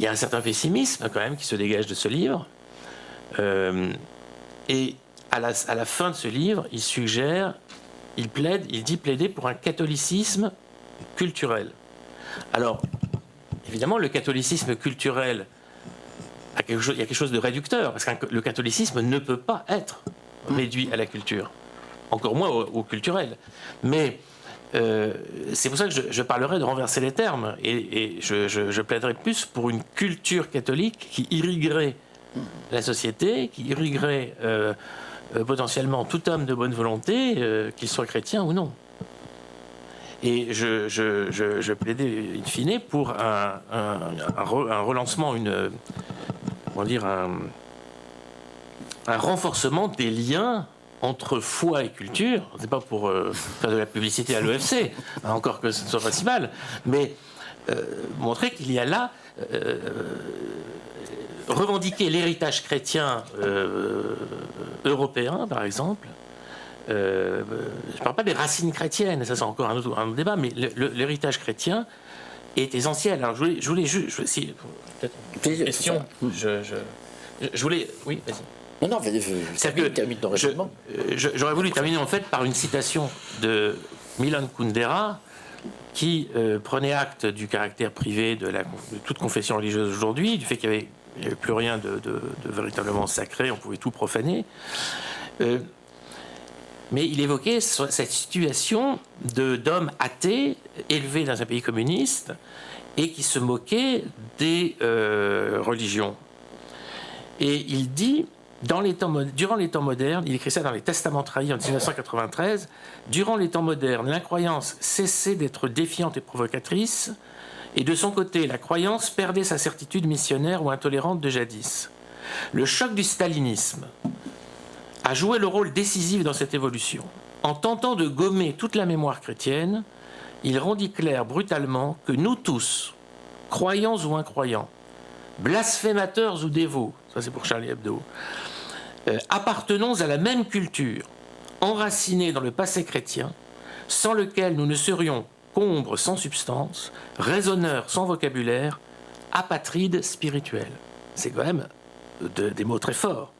il y a un certain pessimisme quand même qui se dégage de ce livre. Et à la fin de ce livre, il dit plaider pour un catholicisme culturel. Alors, évidemment, le catholicisme culturel il y a quelque chose de réducteur, parce que le catholicisme ne peut pas être réduit à la culture, encore moins au culturel. Mais c'est pour ça que je parlerai de renverser les termes, et je plaiderai plus pour une culture catholique qui irriguerait la société, qui irriguerait potentiellement tout homme de bonne volonté, qu'il soit chrétien ou non. Et je plaidais in fine pour un relancement, un renforcement des liens entre foi et culture. C'est pas pour faire de la publicité à l'EFC, encore que ce ne soit pas si mal, mais montrer qu'il y a là revendiquer l'héritage chrétien européen, par exemple. Je ne parle pas des racines chrétiennes, ça c'est encore un autre débat, mais l'héritage chrétien est essentiel. Alors je voulais juste, si peut-être une question, je voulais, oui, vas-y. Non, termine ton raisonnement. J'aurais voulu terminer en fait par une citation de Milan Kundera, qui prenait acte du caractère privé de toute confession religieuse aujourd'hui, du fait qu'il n'y avait plus rien de véritablement sacré, on pouvait tout profaner. Mais il évoquait cette situation d'hommes athées élevés dans un pays communiste et qui se moquaient des religions. Et il dit, durant les temps modernes, il écrit ça dans les Testaments trahis en 1993, durant les temps modernes, l'incroyance cessait d'être défiante et provocatrice, et de son côté, la croyance perdait sa certitude missionnaire ou intolérante de jadis. Le choc du stalinisme a joué le rôle décisif dans cette évolution. En tentant de gommer toute la mémoire chrétienne, il rendit clair brutalement que nous tous, croyants ou incroyants, blasphémateurs ou dévots, ça c'est pour Charlie Hebdo, appartenons à la même culture, enracinée dans le passé chrétien, sans lequel nous ne serions qu'ombres sans substance, raisonneurs sans vocabulaire, apatrides spirituels. C'est quand même des mots très forts.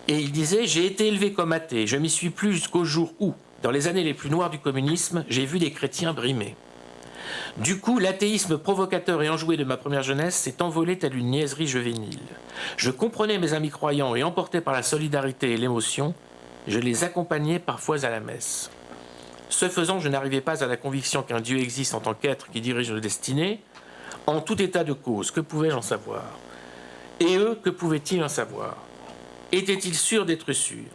Et il disait « J'ai été élevé comme athée, je m'y suis plu jusqu'au jour où, dans les années les plus noires du communisme, j'ai vu des chrétiens brimer. Du coup, l'athéisme provocateur et enjoué de ma première jeunesse s'est envolé tel une niaiserie juvénile. Je comprenais mes amis croyants et emporté par la solidarité et l'émotion, je les accompagnais parfois à la messe. Ce faisant, je n'arrivais pas à la conviction qu'un Dieu existe en tant qu'être qui dirige nos destinées. En tout état de cause, que pouvais-je en savoir ? Et eux, que pouvaient-ils en savoir? Étaient-ils sûrs d'être sûrs?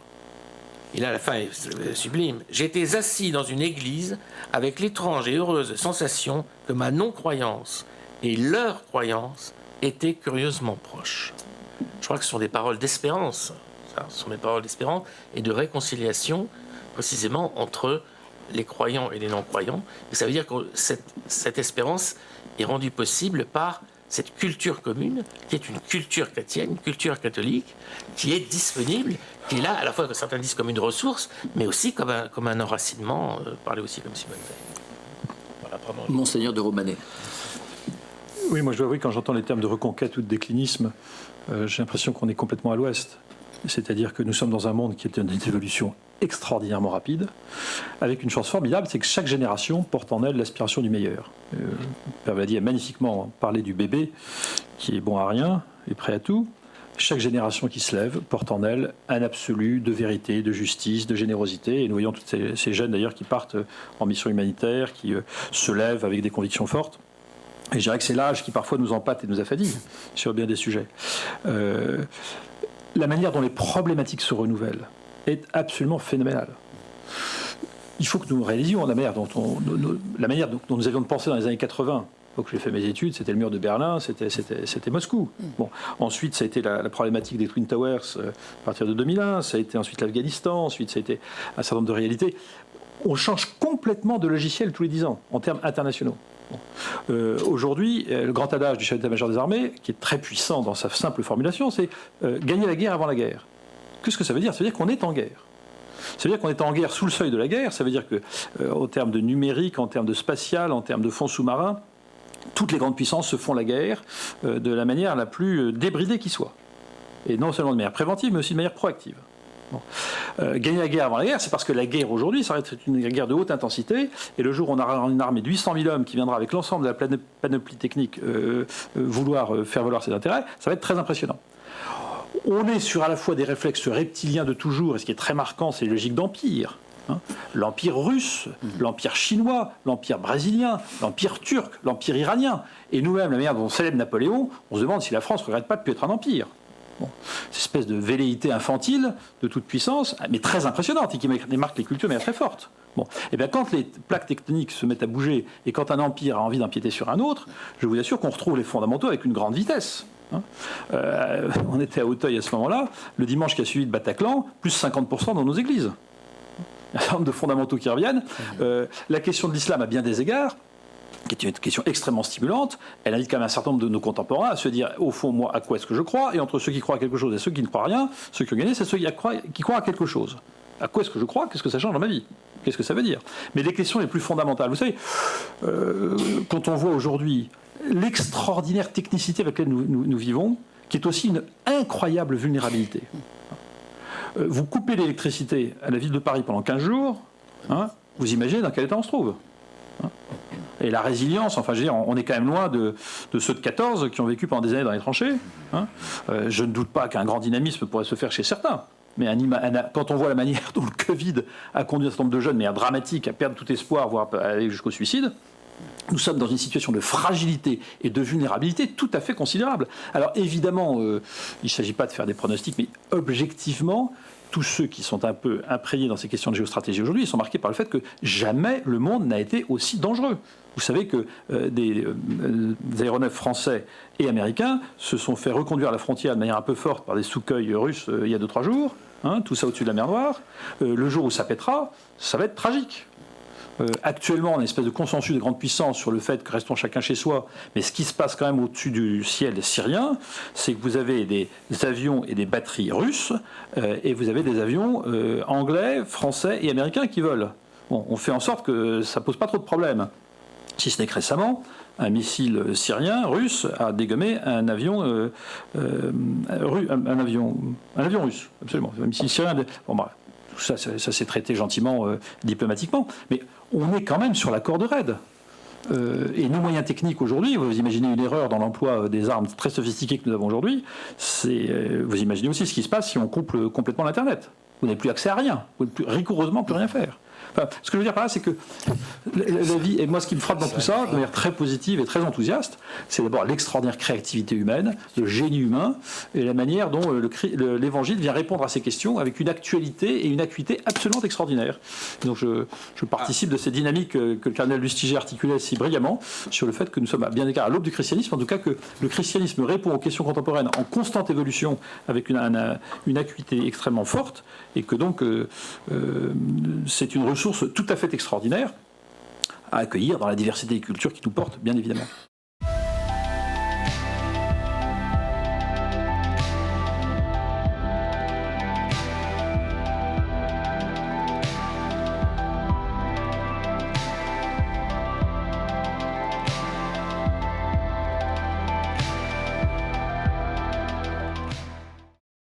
Et là, la fin est sublime. J'étais assis dans une église avec l'étrange et heureuse sensation que ma non-croyance et leur croyance étaient curieusement proches. Je crois que ce sont des paroles d'espérance. Ce sont des paroles d'espérance et de réconciliation, précisément, entre les croyants et les non-croyants. Et ça veut dire que cette espérance est rendue possible par cette culture commune, qui est une culture chrétienne, une culture catholique, qui est disponible, qui est là, à la fois que certains disent comme une ressource, mais aussi comme un enracinement, parler aussi comme Simone Veil. Voilà, Monseigneur de Romanet. Oui, moi je dois avouer, quand j'entends les termes de reconquête ou de déclinisme, j'ai l'impression qu'on est complètement à l'ouest. C'est-à-dire que nous sommes dans un monde qui est une évolution extraordinairement rapide, avec une chance formidable, c'est que chaque génération porte en elle l'aspiration du meilleur. Père Valadier a magnifiquement parlé du bébé, qui est bon à rien et prêt à tout. Chaque génération qui se lève porte en elle un absolu de vérité, de justice, de générosité. Et nous voyons tous ces jeunes d'ailleurs qui partent en mission humanitaire, qui se lèvent avec des convictions fortes. Et je dirais que c'est l'âge qui parfois nous empâte et nous affadigue sur bien des sujets. La manière dont les problématiques se renouvellent est absolument phénoménale. Il faut que nous réalisions la manière dont nous avions de penser dans les années 80. Donc j'ai fait mes études, c'était le mur de Berlin, c'était Moscou. Bon, ensuite ça a été la problématique des Twin Towers à partir de 2001, ça a été ensuite l'Afghanistan, ensuite ça a été un certain nombre de réalités. On change complètement de logiciel tous les 10 ans en termes internationaux. Bon. Aujourd'hui, le grand adage du chef d'état-major des armées, qui est très puissant dans sa simple formulation, c'est gagner la guerre avant la guerre. Qu'est-ce que ça veut dire? Ça veut dire qu'on est en guerre. Ça veut dire qu'on est en guerre sous le seuil de la guerre. Ça veut dire que, en termes de numérique, en termes de spatial, en termes de fonds sous-marins, toutes les grandes puissances se font la guerre de la manière la plus débridée qui soit. Et non seulement de manière préventive, mais aussi de manière proactive. Bon. Gagner la guerre avant la guerre, c'est parce que la guerre aujourd'hui, ça va être une guerre de haute intensité, et le jour où on aura une armée de 800 000 hommes qui viendra avec l'ensemble de la panoplie technique vouloir faire valoir ses intérêts, ça va être très impressionnant. On est sur à la fois des réflexes reptiliens de toujours, et ce qui est très marquant, c'est les logiques d'empire. L'empire russe, l'empire chinois, l'empire brésilien, l'empire turc, l'empire iranien. Et nous-mêmes, la manière dont on célèbre Napoléon, on se demande si la France ne regrette pas de plus être un empire. Bon. Cette espèce de velléité infantile de toute puissance, mais très impressionnante, et qui marque les cultures de manière très forte. Bon. Et bien quand les plaques tectoniques se mettent à bouger, et quand un empire a envie d'empiéter sur un autre, je vous assure qu'on retrouve les fondamentaux avec une grande vitesse. On était à Auteuil à ce moment-là, le dimanche qui a suivi de Bataclan, plus 50% dans nos églises. Un certain nombre de fondamentaux qui reviennent. La question de l'islam à bien des égards, qui est une question extrêmement stimulante, elle invite quand même un certain nombre de nos contemporains à se dire, au fond, moi, à quoi est-ce que je crois? Et entre ceux qui croient à quelque chose et ceux qui ne croient à rien, ceux qui ont gagné, c'est ceux qui croient à quelque chose. À quoi est-ce que je crois? Qu'est-ce que ça change dans ma vie? Qu'est-ce que ça veut dire? Mais les questions les plus fondamentales, vous savez, quand on voit aujourd'hui l'extraordinaire technicité avec laquelle nous vivons, qui est aussi une incroyable vulnérabilité. Vous coupez l'électricité à la ville de Paris pendant 15 jours, vous imaginez dans quel état on se trouve. Et la résilience, enfin je veux dire, on est quand même loin de ceux de 14 qui ont vécu pendant des années dans les tranchées. Je ne doute pas qu'un grand dynamisme pourrait se faire chez certains. Mais quand on voit la manière dont le Covid a conduit un certain nombre de jeunes, de manière dramatique, à perdre tout espoir, voire à aller jusqu'au suicide, nous sommes dans une situation de fragilité et de vulnérabilité tout à fait considérable. Alors évidemment, il ne s'agit pas de faire des pronostics, mais objectivement, tous ceux qui sont un peu imprégnés dans ces questions de géostratégie aujourd'hui, ils sont marqués par le fait que jamais le monde n'a été aussi dangereux. Vous savez que des aéronefs français et américains se sont fait reconduire à la frontière de manière un peu forte par des Sukhoi russes il y a 2-3 jours, tout ça au-dessus de la mer Noire. Le jour où ça pètera, ça va être tragique. Actuellement, on a une espèce de consensus de grande puissance sur le fait que restons chacun chez soi. Mais ce qui se passe quand même au-dessus du ciel syrien, c'est que vous avez des avions et des batteries russes, et vous avez des avions anglais, français et américains qui volent. Bon, on fait en sorte que ça pose pas trop de problèmes. Si ce n'est que récemment, un missile syrien russe a dégommé un avion russe, absolument. Un missile syrien. Bon, bah, tout ça s'est traité gentiment, diplomatiquement, mais on est quand même sur la corde raide. Et nos moyens techniques aujourd'hui, vous imaginez une erreur dans l'emploi des armes très sophistiquées que nous avons aujourd'hui, vous imaginez aussi ce qui se passe si on coupe complètement l'Internet. Vous n'avez plus accès à rien, vous ne pouvez rigoureusement plus rien faire. Enfin, ce que je veux dire par là, c'est que la vie, et moi ce qui me frappe dans tout ça, de manière très positive et très enthousiaste, c'est d'abord l'extraordinaire créativité humaine, le génie humain, et la manière dont l'Évangile vient répondre à ces questions avec une actualité et une acuité absolument extraordinaire. Donc je participe de ces dynamiques que le cardinal Lustiger articulait si brillamment sur le fait que nous sommes à bien des égards à l'aube du christianisme, en tout cas que le christianisme répond aux questions contemporaines en constante évolution avec une acuité extrêmement forte, et que donc c'est une ressource tout à fait extraordinaire à accueillir dans la diversité des cultures qui nous portent, bien évidemment.